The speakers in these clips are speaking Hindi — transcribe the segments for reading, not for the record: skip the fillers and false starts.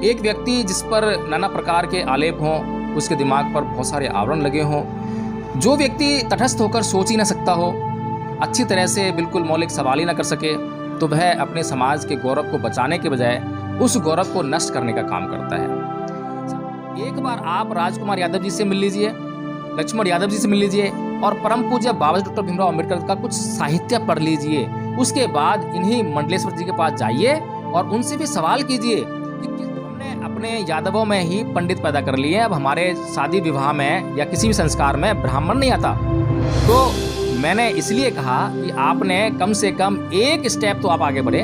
एक व्यक्ति जिस पर नाना प्रकार के आलेप हों, उसके दिमाग पर बहुत सारे आवरण लगे हों, जो व्यक्ति तटस्थ होकर सोच ही ना सकता हो, अच्छी तरह से बिल्कुल मौलिक सवाल ही ना कर सके, तो वह अपने समाज के गौरव को बचाने के बजाय उस गौरव को नष्ट करने का काम करता है। एक बार आप राजकुमार यादव जी से मिल लीजिए, लक्ष्मण यादव जी से मिल लीजिए और परम पूज्य बाबा डॉक्टर भीमराव अम्बेडकर का कुछ साहित्य पढ़ लीजिए। उसके बाद इन्हीं मंडलेश्वर जी के पास जाइए और उनसे भी सवाल कीजिए कि हमने अपने यादवों में ही पंडित पैदा कर लिए, अब हमारे शादी विवाह में या किसी भी संस्कार में ब्राह्मण नहीं आता। तो मैंने इसलिए कहा कि आपने कम से कम एक स्टेप तो आप आगे बढ़े।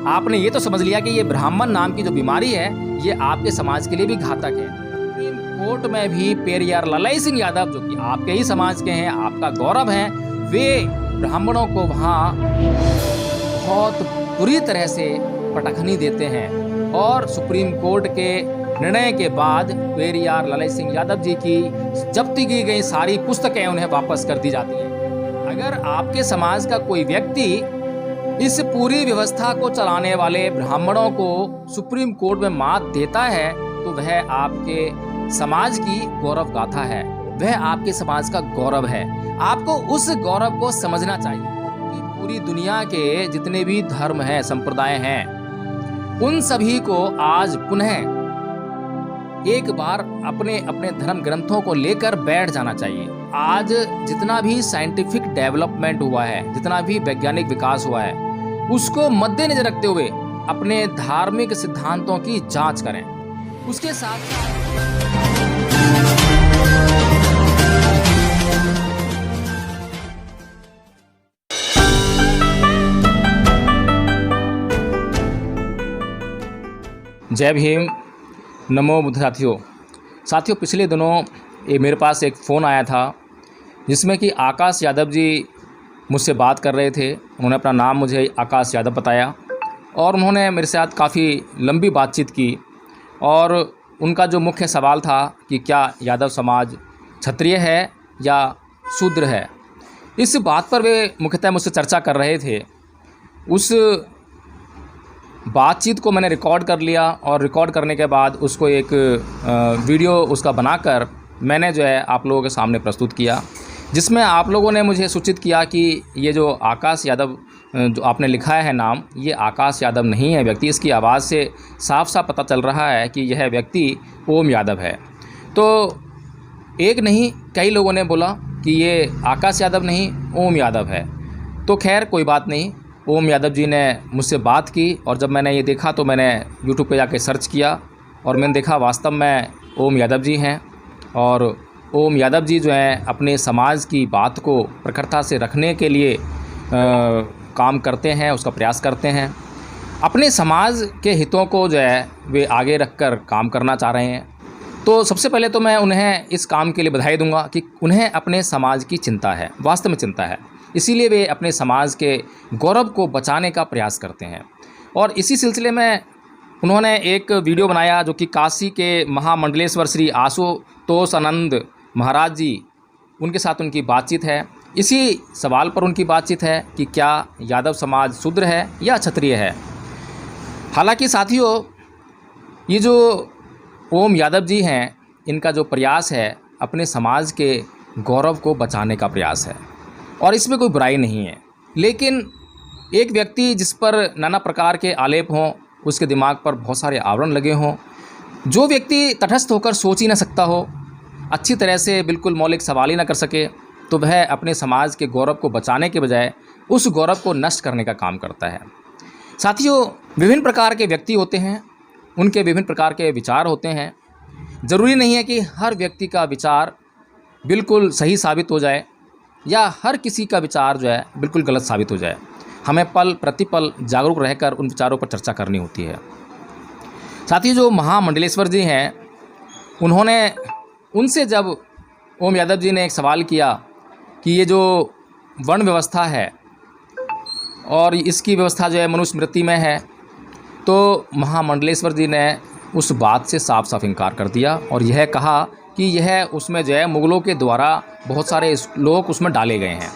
आपने ये तो समझ लिया कि ये ब्राह्मण नाम की जो बीमारी है ये आपके समाज के लिए भी घातक है। सुप्रीम कोर्ट में भी पेरियार ललाई सिंह यादव, जो कि आपके ही समाज के हैं, आपका गौरव है, वे ब्राह्मणों को वहाँ बहुत बुरी तरह से पटखनी देते हैं और सुप्रीम कोर्ट के निर्णय के बाद पेरियार ललाई सिंह यादव जी की जब्ती की गई सारी पुस्तकें उन्हें वापस कर दी जाती हैं। अगर आपके समाज का कोई व्यक्ति इस पूरी व्यवस्था को चलाने वाले ब्राह्मणों को सुप्रीम कोर्ट में मात देता है तो वह आपके समाज की गौरव गाथा है, वह आपके समाज का गौरव है। आपको उस गौरव को समझना चाहिए कि पूरी दुनिया के जितने भी धर्म हैं, संप्रदाय हैं, उन सभी को आज पुनः एक बार अपने अपने धर्म ग्रंथों को लेकर बैठ जाना चाहिए। आज जितना भी साइंटिफिक डेवलपमेंट हुआ है, जितना भी वैज्ञानिक विकास हुआ है, उसको मद्देनजर रखते हुए अपने धार्मिक सिद्धांतों की जांच करें। उसके साथ जय भीम, नमो बुद्ध। साथियों, पिछले दिनों ये मेरे पास एक फ़ोन आया था जिसमें कि आकाश यादव जी मुझसे बात कर रहे थे। उन्होंने अपना नाम मुझे आकाश यादव बताया और उन्होंने मेरे साथ काफ़ी लंबी बातचीत की और उनका जो मुख्य सवाल था कि क्या यादव समाज क्षत्रिय है या शूद्र है, इस बात पर वे मुख्यतः मुझसे चर्चा कर रहे थे। उस बातचीत को मैंने रिकॉर्ड कर लिया और रिकॉर्ड करने के बाद उसको एक वीडियो उसका बनाकर मैंने जो है आप लोगों के सामने प्रस्तुत किया, जिसमें आप लोगों ने मुझे सूचित किया कि ये जो आकाश यादव जो आपने लिखा है नाम, ये आकाश यादव नहीं है व्यक्ति। इसकी आवाज़ से साफ साफ पता चल रहा है कि यह व्यक्ति ओम यादव है। तो एक नहीं कई लोगों ने बोला कि ये आकाश यादव नहीं ओम यादव है। तो खैर कोई बात नहीं, ओम यादव जी ने मुझसे बात की और जब मैंने ये देखा तो मैंने यूट्यूब पे जाके सर्च किया और मैंने देखा वास्तव में ओम यादव जी हैं। और ओम यादव जी जो हैं अपने समाज की बात को प्रखरता से रखने के लिए काम करते हैं, उसका प्रयास करते हैं। अपने समाज के हितों को जो है वे आगे रखकर काम करना चाह रहे हैं। तो सबसे पहले तो मैं उन्हें इस काम के लिए बधाई दूंगा कि उन्हें अपने समाज की चिंता है, वास्तव में चिंता है, इसीलिए वे अपने समाज के गौरव को बचाने का प्रयास करते हैं। और इसी सिलसिले में उन्होंने एक वीडियो बनाया जो कि काशी के महामंडलेश्वर श्री आशुतोष आनंद महाराज जी, उनके साथ उनकी बातचीत है। इसी सवाल पर उनकी बातचीत है कि क्या यादव समाज शूद्र है या क्षत्रिय है। हालांकि साथियों, ये जो ओम यादव जी हैं, इनका जो प्रयास है अपने समाज के गौरव को बचाने का प्रयास है और इसमें कोई बुराई नहीं है। लेकिन एक व्यक्ति जिस पर नाना प्रकार के आलेप हों, उसके दिमाग पर बहुत सारे आवरण लगे हों, जो व्यक्ति तटस्थ होकर सोच ही ना सकता हो, अच्छी तरह से बिल्कुल मौलिक सवाल ही ना कर सके, तो वह अपने समाज के गौरव को बचाने के बजाय उस गौरव को नष्ट करने का काम करता है। साथियों, विभिन्न प्रकार के व्यक्ति होते हैं, उनके विभिन्न प्रकार के विचार होते हैं। ज़रूरी नहीं है कि हर व्यक्ति का विचार बिल्कुल सही साबित हो जाए या हर किसी का विचार जो है बिल्कुल गलत साबित हो जाए। हमें पल प्रतिपल जागरूक रहकर उन विचारों पर चर्चा करनी होती है। साथियों, जो महामंडलेश्वर जी हैं, उनसे जब ओम यादव जी ने एक सवाल किया कि ये जो वर्ण व्यवस्था है और इसकी व्यवस्था जो है मनुस्मृति में है, तो महामंडलेश्वर जी ने उस बात से साफ साफ इनकार कर दिया और यह कहा कि यह उसमें जो है मुग़लों के द्वारा बहुत सारे लोग उसमें डाले गए हैं।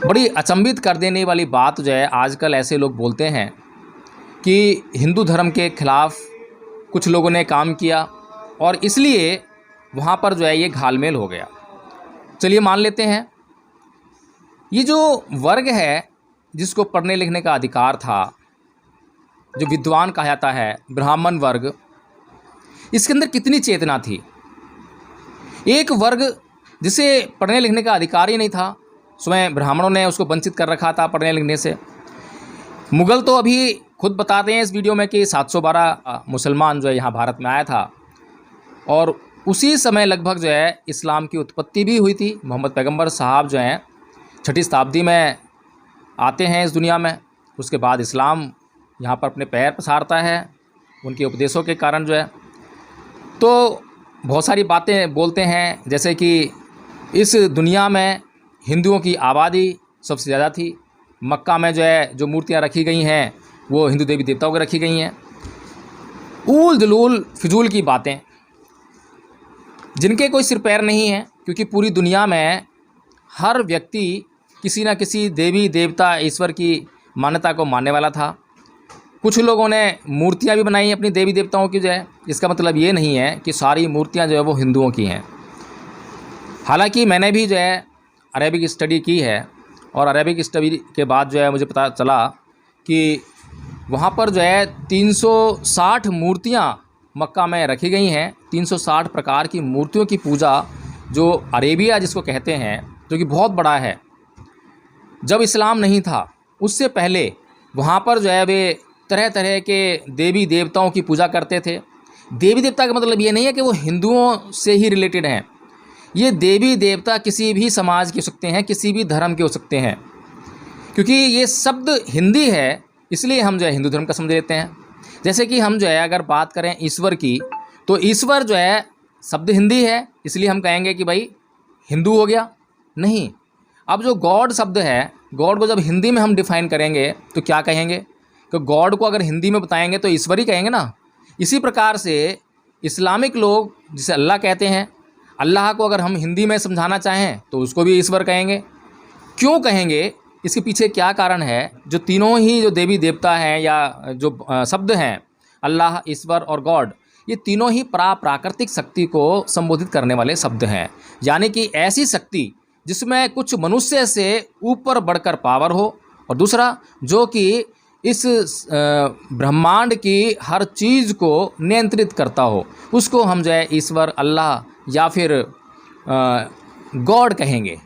बड़ी अचंभित कर देने वाली बात जो है, आजकल ऐसे लोग बोलते हैं कि हिंदू धर्म के खिलाफ़ कुछ लोगों ने काम किया और इसलिए वहाँ पर जो है ये घालमेल हो गया। चलिए मान लेते हैं ये जो वर्ग है जिसको पढ़ने लिखने का अधिकार था, जो विद्वान कहा जाता है ब्राह्मण वर्ग, इसके अंदर कितनी चेतना थी। एक वर्ग जिसे पढ़ने लिखने का अधिकार ही नहीं था, स्वयं ब्राह्मणों ने उसको वंचित कर रखा था पढ़ने लिखने से। मुग़ल तो अभी खुद बताते हैं इस वीडियो में कि 712 मुसलमान जो है यहाँ भारत में आया था और उसी समय लगभग जो है इस्लाम की उत्पत्ति भी हुई थी। मोहम्मद पैगंबर साहब जो हैं 6ठी शताब्दी में आते हैं इस दुनिया में। उसके बाद इस्लाम यहाँ पर अपने पैर पसारता है उनके उपदेशों के कारण जो है। तो बहुत सारी बातें बोलते हैं, जैसे कि इस दुनिया में हिंदुओं की आबादी सबसे ज़्यादा थी। मक्का में जो है जो मूर्तियाँ रखी गई हैं वो हिंदू देवी देवताओं की रखी गई हैं। ऊल जलूल फिजूल की बातें जिनके कोई सिर पैर नहीं है, क्योंकि पूरी दुनिया में हर व्यक्ति किसी न किसी देवी देवता ईश्वर की मान्यता को मानने वाला था। कुछ लोगों ने मूर्तियाँ भी बनाई अपनी देवी देवताओं की जो है। इसका मतलब ये नहीं है कि सारी मूर्तियाँ जो है वो हिंदुओं की हैं। हालांकि मैंने भी जो है अरेबिक स्टडी की है और अरेबिक स्टडी के बाद जो है मुझे पता चला कि वहाँ पर जो है 360 मूर्तियाँ मक्का में रखी गई हैं। 360 प्रकार की मूर्तियों की पूजा जो अरेबिया जिसको कहते हैं, जो कि बहुत बड़ा है। जब इस्लाम नहीं था उससे पहले वहाँ पर जो है वे तरह तरह के देवी देवताओं की पूजा करते थे। देवी देवता का मतलब ये नहीं है कि वो हिंदुओं से ही रिलेटेड हैं। ये देवी देवता किसी भी समाज के हो सकते हैं, किसी भी धर्म के हो सकते हैं। क्योंकि ये शब्द हिंदी है इसलिए हम जो है हिंदू धर्म का समझ लेते हैं। जैसे कि हम जो है अगर बात करें ईश्वर की, तो ईश्वर जो है शब्द हिंदी है इसलिए हम कहेंगे कि भाई हिंदू हो गया। नहीं, अब जो गॉड शब्द है, गॉड को जब हिंदी में हम डिफ़ाइन करेंगे तो क्या कहेंगे? कि गॉड को अगर हिंदी में बताएंगे तो ईश्वर ही कहेंगे ना। इसी प्रकार से इस्लामिक लोग जिसे अल्लाह कहते हैं, अल्लाह को अगर हम हिंदी में समझाना चाहें तो उसको भी ईश्वर कहेंगे। क्यों कहेंगे? इसके पीछे क्या कारण है? जो तीनों ही जो देवी देवता हैं या जो शब्द हैं अल्लाह, ईश्वर और गॉड, ये तीनों ही प्राकृतिक शक्ति को संबोधित करने वाले शब्द हैं। यानी कि ऐसी शक्ति जिसमें कुछ मनुष्य से ऊपर बढ़कर पावर हो, और दूसरा जो कि इस ब्रह्मांड की हर चीज़ को नियंत्रित करता हो, उसको हम जो है ईश्वर, अल्लाह या फिर गॉड कहेंगे।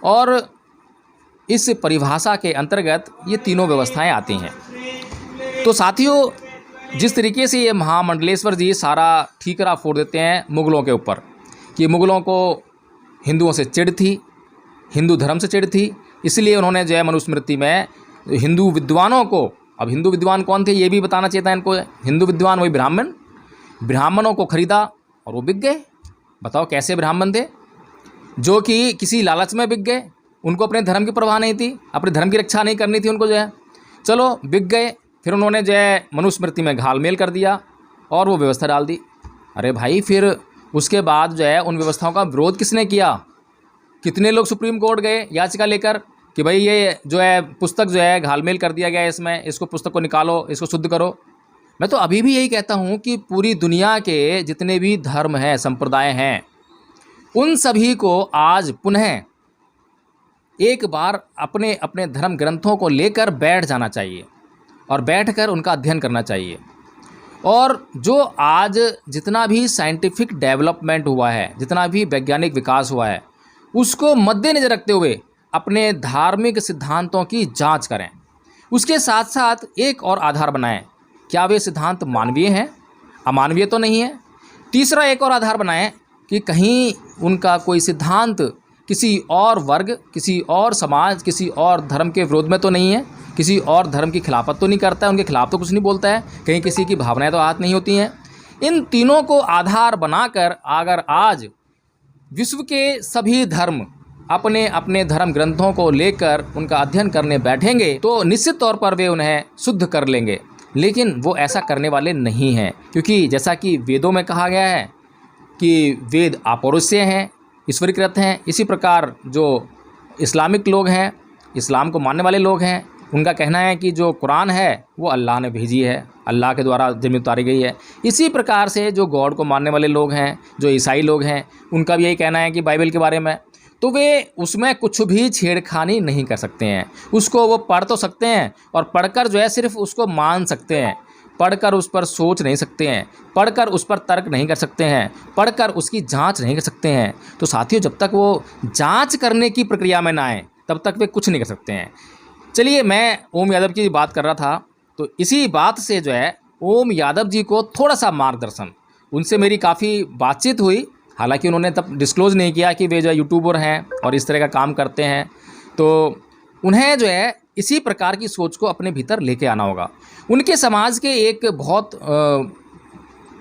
और इस परिभाषा के अंतर्गत ये तीनों व्यवस्थाएं आती हैं। तो साथियों, जिस तरीके से ये महामंडलेश्वर जी सारा ठीकरा फोड़ देते हैं मुग़लों के ऊपर कि मुग़लों को हिंदुओं से चिढ़ थी, हिंदू धर्म से चिढ़ थी, इसलिए उन्होंने जो है मनुस्मृति में हिंदू विद्वानों को, अब हिंदू विद्वान कौन थे ये भी बताना चाहिए था इनको। हिंदू विद्वान वही ब्राह्मणों को ख़रीदा और वो बिक गए। बताओ कैसे ब्राह्मण थे जो कि किसी लालच में बिक गए। उनको अपने धर्म की परवाह नहीं थी, अपने धर्म की रक्षा नहीं करनी थी उनको जो है, चलो बिक गए। फिर उन्होंने जो है मनुस्मृति में घालमेल कर दिया और वो व्यवस्था डाल दी। अरे भाई, फिर उसके बाद जो है उन व्यवस्थाओं का विरोध किसने किया? कितने लोग सुप्रीम कोर्ट गए याचिका लेकर कि भाई ये जो है पुस्तक जो है घालमेल कर दिया गया है, इसमें इसको पुस्तक को निकालो, इसको शुद्ध करो। मैं तो अभी भी यही कहता हूँ कि पूरी दुनिया के जितने भी धर्म हैं, संप्रदाय हैं, उन सभी को आज पुनः एक बार अपने अपने धर्म ग्रंथों को लेकर बैठ जाना चाहिए और बैठकर उनका अध्ययन करना चाहिए। और जो आज जितना भी साइंटिफिक डेवलपमेंट हुआ है, जितना भी वैज्ञानिक विकास हुआ है, उसको मद्देनज़र रखते हुए अपने धार्मिक सिद्धांतों की जांच करें। उसके साथ साथ एक और आधार बनाएं, क्या वे सिद्धांत मानवीय हैं, अमानवीय तो नहीं है। तीसरा एक और आधार बनाएं कि कहीं उनका कोई सिद्धांत किसी और वर्ग, किसी और समाज, किसी और धर्म के विरोध में तो नहीं है, किसी और धर्म की खिलाफत तो नहीं करता है, उनके खिलाफ तो कुछ नहीं बोलता है, कहीं किसी की भावनाएं तो आहत नहीं होती हैं। इन तीनों को आधार बनाकर अगर आज विश्व के सभी धर्म अपने अपने धर्म ग्रंथों को लेकर उनका अध्ययन करने बैठेंगे तो निश्चित तौर पर वे उन्हें शुद्ध कर लेंगे। लेकिन वो ऐसा करने वाले नहीं हैं, क्योंकि जैसा कि वेदों में कहा गया है कि वेद अपौरुषेय हैं, ईश्वरीकृत हैं। इसी प्रकार जो इस्लामिक लोग हैं, इस्लाम को मानने वाले लोग हैं, उनका कहना है कि जो कुरान है वो अल्लाह ने भेजी है, अल्लाह के द्वारा ज़मीन उतारी गई है। इसी प्रकार से जो गॉड को मानने वाले लोग हैं, जो ईसाई लोग हैं, उनका भी यही कहना है कि बाइबल के बारे में, तो वे उसमें कुछ भी छेड़खानी नहीं कर सकते हैं। उसको वो पढ़ तो सकते हैं और पढ़कर जो है सिर्फ उसको मान सकते हैं, पढ़कर उस पर सोच नहीं सकते हैं, पढ़कर उस पर तर्क नहीं कर सकते हैं, पढ़कर उसकी जांच नहीं कर सकते हैं। तो साथियों, जब तक वो जांच करने की प्रक्रिया में ना आए तब तक वे कुछ नहीं कर सकते हैं। चलिए, मैं ओम यादव की बात कर रहा था, तो इसी बात से जो है ओम यादव जी को थोड़ा सा मार्गदर्शन, उनसे मेरी काफ़ी बातचीत हुई। हालांकि उन्होंने तब डिस्क्लोज़ नहीं किया कि वे जो यूट्यूबर हैं और इस तरह का काम करते हैं, तो उन्हें जो है इसी प्रकार की सोच को अपने भीतर लेके आना होगा। उनके समाज के एक बहुत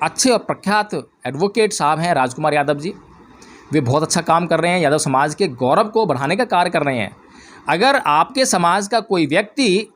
अच्छे और प्रख्यात एडवोकेट साहब हैं राजकुमार यादव जी। वे बहुत अच्छा काम कर रहे हैं, यादव समाज के गौरव को बढ़ाने का कार्य कर रहे हैं। अगर आपके समाज का कोई व्यक्ति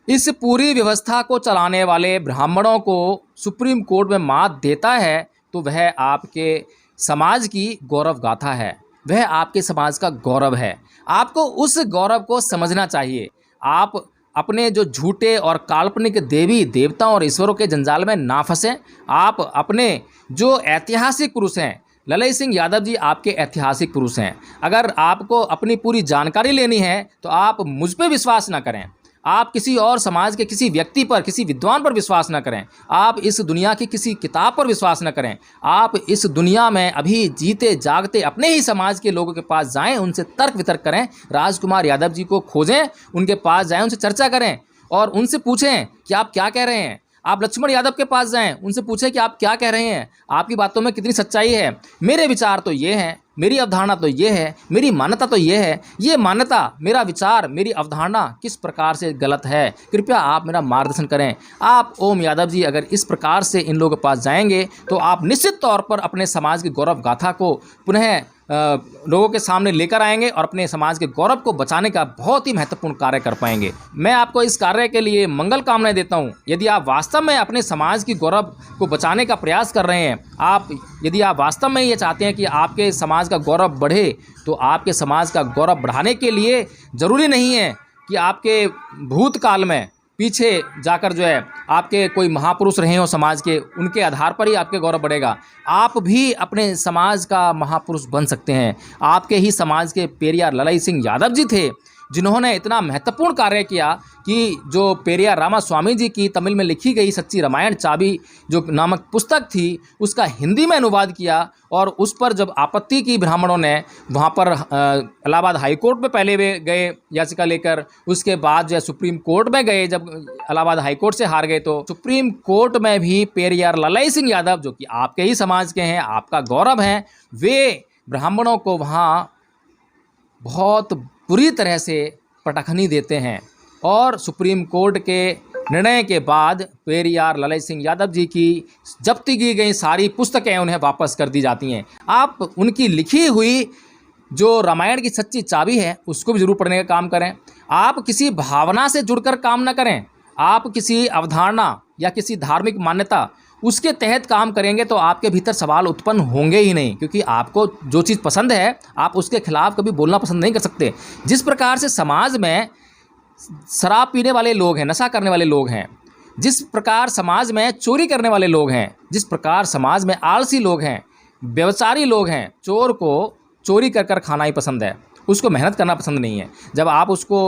इस पूरी व्यवस्था को चलाने वाले ब्राह्मणों को सुप्रीम कोर्ट में मात देता है तो वह आपके समाज की गौरव गाथा है, वह आपके समाज का गौरव है। आपको उस गौरव को समझना चाहिए। आप अपने जो झूठे और काल्पनिक देवी देवताओं और ईश्वरों के जंजाल में ना फंसें। आप अपने जो ऐतिहासिक पुरुष हैं, ललई सिंह यादव जी आपके ऐतिहासिक पुरुष हैं। अगर आपको अपनी पूरी जानकारी लेनी है तो आप मुझ पे विश्वास ना करें, आप किसी और समाज के किसी व्यक्ति पर, किसी विद्वान पर विश्वास न करें, आप इस दुनिया की किसी किताब पर विश्वास न करें। आप इस दुनिया में अभी जीते जागते अपने ही समाज के लोगों के पास जाएं, उनसे तर्क वितर्क करें, राजकुमार यादव जी को खोजें, उनके पास जाएं, उनसे चर्चा करें और उनसे पूछें कि आप क्या कह रहे हैं। आप लक्ष्मण यादव के पास जाएं, उनसे पूछें कि आप क्या कह रहे हैं, आपकी बातों में कितनी सच्चाई है। मेरे विचार तो ये हैं, मेरी अवधारणा तो ये है, मेरी मान्यता तो ये है, ये मान्यता, मेरा विचार, मेरी अवधारणा किस प्रकार से गलत है, कृपया आप मेरा मार्गदर्शन करें। आप ओम यादव जी अगर इस प्रकार से इन लोगों के पास जाएंगे तो आप निश्चित तौर पर अपने समाज की गौरव गाथा को पुनः लोगों के सामने लेकर आएंगे और अपने समाज के गौरव को बचाने का बहुत ही महत्वपूर्ण कार्य कर पाएंगे। मैं आपको इस कार्य के लिए मंगल कामनाएं देता हूं। यदि आप वास्तव में अपने समाज की गौरव को बचाने का प्रयास कर रहे हैं, यदि आप वास्तव में ये चाहते हैं कि आपके समाज का गौरव बढ़े, तो आपके समाज का गौरव बढ़ाने के लिए ज़रूरी नहीं है कि आपके भूतकाल में पीछे जाकर जो है आपके कोई महापुरुष रहे हो समाज के, उनके आधार पर ही आपके गौरव बढ़ेगा। आप भी अपने समाज का महापुरुष बन सकते हैं। आपके ही समाज के पेरियार ललई सिंह यादव जी थे जिन्होंने इतना महत्वपूर्ण कार्य किया कि जो पेरियार रामास्वामी जी की तमिल में लिखी गई सच्ची रामायण चाबी जो नामक पुस्तक थी, उसका हिंदी में अनुवाद किया और उस पर जब आपत्ति की ब्राह्मणों ने, वहाँ पर इलाहाबाद हाई कोर्ट में पहले वे गए याचिका लेकर, उसके बाद जो है सुप्रीम कोर्ट में गए। जब इलाहाबाद हाई कोर्ट से हार गए तो सुप्रीम कोर्ट में भी पेरियार ललई सिंह यादव, जो कि आपके ही समाज के हैं, आपका गौरव हैं, वे ब्राह्मणों को वहाँ बहुत बुरी तरह से पटखनी देते हैं और सुप्रीम कोर्ट के निर्णय के बाद पेरियार ललई सिंह यादव जी की जब्ती की गई सारी पुस्तकें उन्हें वापस कर दी जाती हैं। आप उनकी लिखी हुई जो रामायण की सच्ची चाबी है उसको भी जरूर पढ़ने का काम करें। आप किसी भावना से जुड़कर काम न करें, आप किसी अवधारणा या किसी धार्मिक मान्यता उसके तहत काम करेंगे तो आपके भीतर सवाल उत्पन्न होंगे ही नहीं, क्योंकि आपको जो चीज़ पसंद है आप उसके खिलाफ कभी बोलना पसंद नहीं कर सकते। जिस प्रकार से समाज में शराब पीने वाले लोग हैं, नशा करने वाले लोग हैं, जिस प्रकार समाज में चोरी करने वाले लोग हैं, जिस प्रकार समाज में आलसी लोग हैं, व्यभिचारी लोग हैं, चोर को चोरी कर कर खाना ही पसंद है, उसको मेहनत करना पसंद नहीं है। जब आप उसको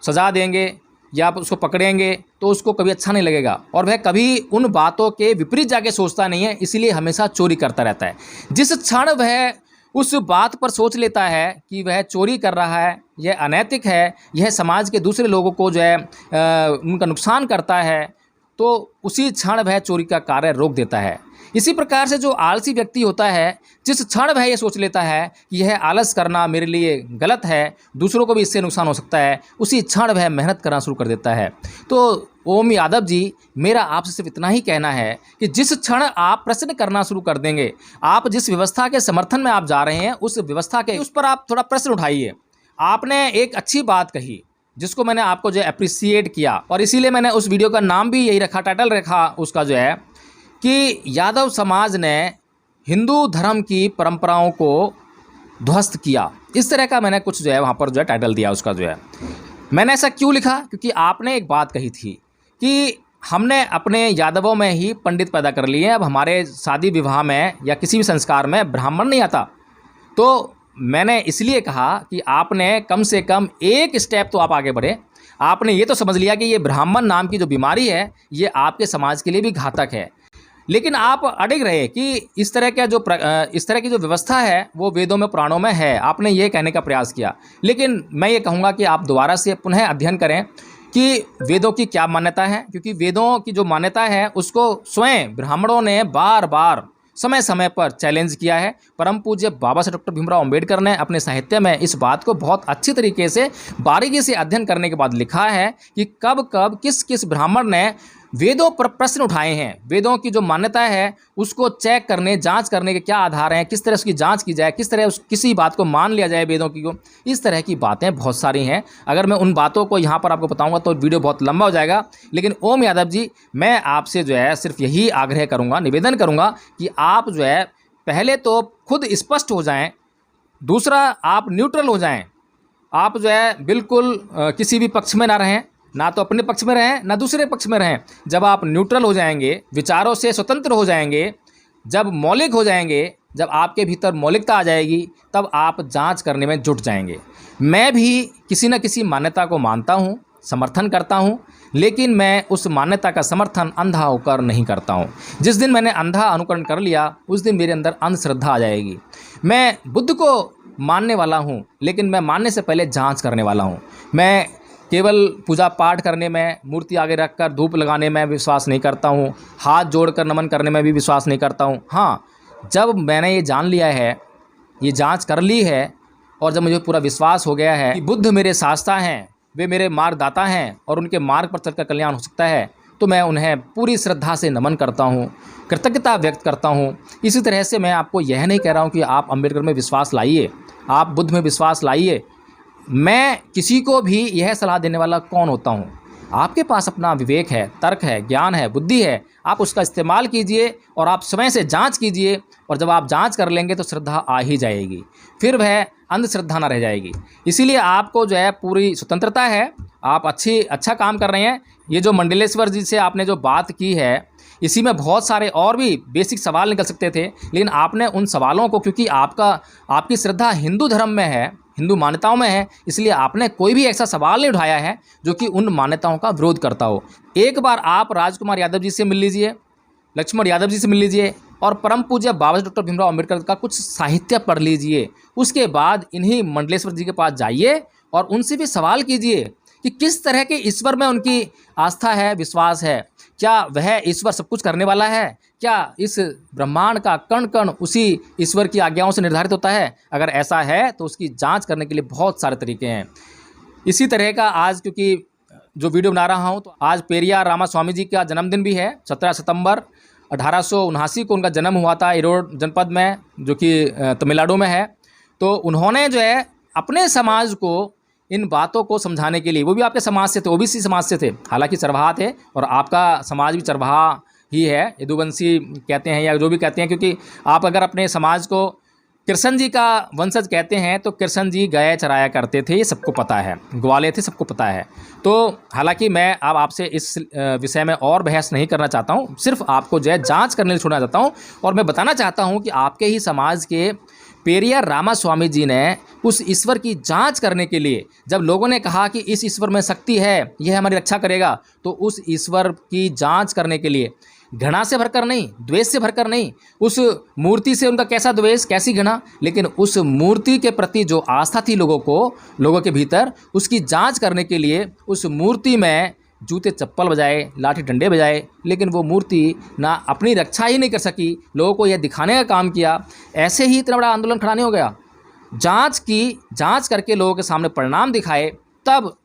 सज़ा देंगे या आप उसको पकड़ेंगे तो उसको कभी अच्छा नहीं लगेगा और वह कभी उन बातों के विपरीत जाके सोचता नहीं है, इसीलिए हमेशा चोरी करता रहता है। जिस क्षण वह उस बात पर सोच लेता है कि वह चोरी कर रहा है, यह अनैतिक है, यह समाज के दूसरे लोगों को जो है उनका नुकसान करता है, तो उसी क्षण वह चोरी का कार्य रोक देता है। इसी प्रकार से जो आलसी व्यक्ति होता है, जिस क्षण वह ये सोच लेता है कि यह आलस करना मेरे लिए गलत है, दूसरों को भी इससे नुकसान हो सकता है, उसी क्षण वह मेहनत करना शुरू कर देता है। तो ओम यादव जी, मेरा आपसे सिर्फ इतना ही कहना है कि जिस क्षण आप प्रश्न करना शुरू कर देंगे, आप जिस व्यवस्था के समर्थन में आप जा रहे हैं उस व्यवस्था के उस पर आप थोड़ा प्रश्न उठाइए। आपने एक अच्छी बात कही जिसको मैंने आपको जो अप्रिसिएट किया और इसीलिए मैंने उस वीडियो का नाम भी यही रखा, टाइटल रखा उसका जो है कि यादव समाज ने हिंदू धर्म की परंपराओं को ध्वस्त किया। इस तरह का मैंने कुछ जो है वहाँ पर जो है टाइटल दिया उसका जो है। मैंने ऐसा क्यों लिखा? क्योंकि आपने एक बात कही थी कि हमने अपने यादवों में ही पंडित पैदा कर लिए हैं, अब हमारे शादी विवाह में या किसी भी संस्कार में ब्राह्मण नहीं आता। तो मैंने इसलिए कहा कि आपने कम से कम एक स्टेप तो आप आगे बढ़े। आपने ये तो समझ लिया कि ये ब्राह्मण नाम की जो बीमारी है ये आपके समाज के लिए भी घातक है, लेकिन आप अड़िग रहे कि इस तरह की जो व्यवस्था है वो वेदों में पुराणों में है। आपने ये कहने का प्रयास किया, लेकिन मैं ये कहूँगा कि आप दोबारा से पुनः अध्ययन करें कि वेदों की क्या मान्यता है, क्योंकि वेदों की जो मान्यता है उसको स्वयं ब्राह्मणों ने बार बार समय समय पर चैलेंज किया है। परम पूज्य बाबा साहब डॉक्टर भीमराव अंबेडकर ने अपने साहित्य में इस बात को बहुत अच्छी तरीके से बारीकी से अध्ययन करने के बाद लिखा है कि कब कब किस किस ब्राह्मण ने वेदों पर प्रश्न उठाए हैं, वेदों की जो मान्यता है उसको चेक करने जांच करने के क्या आधार हैं, किस तरह उसकी जांच की जाए, किस तरह किसी बात को मान लिया जाए वेदों की को, इस तरह की बातें बहुत सारी हैं। अगर मैं उन बातों को यहाँ पर आपको बताऊंगा तो वीडियो बहुत लंबा हो जाएगा, लेकिन ओम यादव जी मैं आपसे जो है सिर्फ यही आग्रह करूँगा, निवेदन करूँगा कि आप जो है पहले तो खुद स्पष्ट हो जाएँ, दूसरा आप न्यूट्रल हो जाएँ। आप जो है बिल्कुल किसी भी पक्ष में ना रहें, ना तो अपने पक्ष में रहें ना दूसरे पक्ष में रहें। जब आप न्यूट्रल हो जाएंगे, विचारों से स्वतंत्र हो जाएंगे, जब मौलिक हो जाएंगे, जब आपके भीतर मौलिकता आ जाएगी, तब आप जांच करने में जुट जाएंगे। मैं भी किसी न किसी मान्यता को मानता हूँ, समर्थन करता हूँ, लेकिन मैं उस मान्यता का समर्थन अंधा होकर नहीं करता हूँ। जिस दिन मैंने अंधा अनुकरण कर लिया उस दिन मेरे अंदर अंधश्रद्धा आ जाएगी। मैं बुद्ध को मानने वाला हूँ, लेकिन मैं मानने से पहले जाँच करने वाला हूँ। मैं केवल पूजा पाठ करने में, मूर्ति आगे रखकर धूप लगाने में विश्वास नहीं करता हूँ, हाथ जोड़कर नमन करने में भी विश्वास नहीं करता हूँ। हाँ, जब मैंने ये जान लिया है, ये जांच कर ली है, और जब मुझे पूरा विश्वास हो गया है कि बुद्ध मेरे शास्ता हैं, वे मेरे मार्गदाता हैं और उनके मार्ग पर चलकर कल्याण हो सकता है, तो मैं उन्हें पूरी श्रद्धा से नमन करता हूँ, कृतज्ञता व्यक्त करता हूँ। इसी तरह से मैं आपको यह नहीं कह रहा हूँ कि आप अम्बेडकर में विश्वास लाइए, आप बुद्ध में विश्वास लाइए। मैं किसी को भी यह सलाह देने वाला कौन होता हूँ? आपके पास अपना विवेक है, तर्क है, ज्ञान है, बुद्धि है, आप उसका इस्तेमाल कीजिए और आप स्वयं से जांच कीजिए, और जब आप जांच कर लेंगे तो श्रद्धा आ ही जाएगी, फिर वह अंधश्रद्धा ना रह जाएगी। इसीलिए आपको जो है पूरी स्वतंत्रता है, आप अच्छा काम कर रहे हैं। ये जो मंडलेश्वर जी से आपने जो बात की है, इसी में बहुत सारे और भी बेसिक सवाल निकल सकते थे, लेकिन आपने उन सवालों को, क्योंकि आपकी श्रद्धा हिंदू धर्म में है, हिंदू मान्यताओं में है, इसलिए आपने कोई भी ऐसा सवाल नहीं उठाया है जो कि उन मान्यताओं का विरोध करता हो। एक बार आप राजकुमार यादव जी से मिल लीजिए, लक्ष्मण यादव जी से मिल लीजिए, और परम पूज्य बाबा डॉक्टर भीमराव अंबेडकर का कुछ साहित्य पढ़ लीजिए। उसके बाद इन्हीं मंडलेश्वर जी के पास जाइए और उनसे भी सवाल कीजिए कि किस तरह के ईश्वर में उनकी आस्था है, विश्वास है। क्या वह ईश्वर सब कुछ करने वाला है? क्या इस ब्रह्मांड का कण कण उसी ईश्वर की आज्ञाओं से निर्धारित होता है? अगर ऐसा है तो उसकी जांच करने के लिए बहुत सारे तरीके हैं। इसी तरह का आज, क्योंकि जो वीडियो बना रहा हूं, तो आज पेरियार रामास्वामी जी का जन्मदिन भी है। 17 सितंबर 1879 को उनका जन्म हुआ था ईरोड जनपद में, जो कि तमिलनाडु में है। तो उन्होंने जो है अपने समाज को इन बातों को समझाने के लिए, वो भी आपके समाज से थे, ओबीसी समाज से थे, हालांकि चरवाहा थे, और आपका समाज भी चरवाहा ही है, यदुवंशी कहते हैं या जो भी कहते हैं, क्योंकि आप अगर अपने समाज को कृष्ण जी का वंशज कहते हैं तो कृष्ण जी गाय चराया करते थे, ये सबको पता है, ग्वाले थे, सबको पता है। तो हालांकि मैं अब आपसे इस विषय में और बहस नहीं करना चाहता हूँ, सिर्फ आपको जो है जाँच करने के लिए छोड़ना चाहता हूँ। और मैं बताना चाहता हूँ कि आपके ही समाज के पेरियार रामास्वामी जी ने उस ईश्वर की जांच करने के लिए, जब लोगों ने कहा कि इस ईश्वर में शक्ति है, यह हमारी रक्षा करेगा, तो उस ईश्वर की जांच करने के लिए घृणा से भरकर नहीं, द्वेष से भरकर नहीं, उस मूर्ति से उनका कैसा द्वेष, कैसी घृणा, लेकिन उस मूर्ति के प्रति जो आस्था थी लोगों के भीतर, उसकी जांच करने के लिए उस मूर्ति में जूते चप्पल बजाए, लाठी डंडे बजाए, लेकिन वो मूर्ति ना अपनी रक्षा ही नहीं कर सकी, लोगों को यह दिखाने का काम किया। ऐसे ही इतना बड़ा आंदोलन खड़ा नहीं हो गया। जांच करके लोगों के सामने परिणाम दिखाए, तब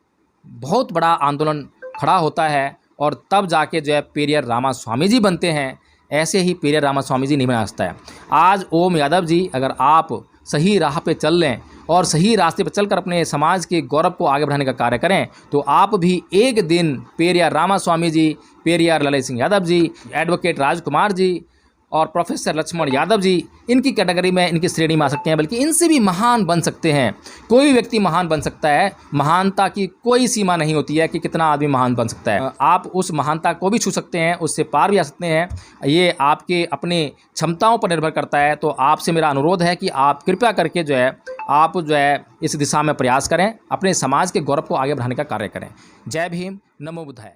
बहुत बड़ा आंदोलन खड़ा होता है, और तब जाके जो है पेरियार रामास्वामी जी बनते हैं। ऐसे ही पेरियार रामास्वामी जी नहीं बना सकता है। आज ओम यादव जी, अगर आप सही राह पे चल लें और सही रास्ते पर चलकर अपने समाज के गौरव को आगे बढ़ाने का कार्य करें, तो आप भी एक दिन पेरियार रामास्वामी जी, पेरियार ललित सिंह यादव जी, एडवोकेट राजकुमार जी और प्रोफेसर लक्ष्मण यादव जी इनकी कैटेगरी में, इनकी श्रेणी में आ सकते हैं, बल्कि इनसे भी महान बन सकते हैं। कोई भी व्यक्ति महान बन सकता है, महानता की कोई सीमा नहीं होती है कि कितना आदमी महान बन सकता है। आप उस महानता को भी छू सकते हैं, उससे पार भी आ सकते हैं। ये आपके अपने क्षमताओं पर निर्भर करता है। तो आपसे मेरा अनुरोध है कि आप कृपया करके जो है आप जो है इस दिशा में प्रयास करें, अपने समाज के गौरव को आगे बढ़ाने का कार्य करें। जय भीम, नमो बुद्धाय।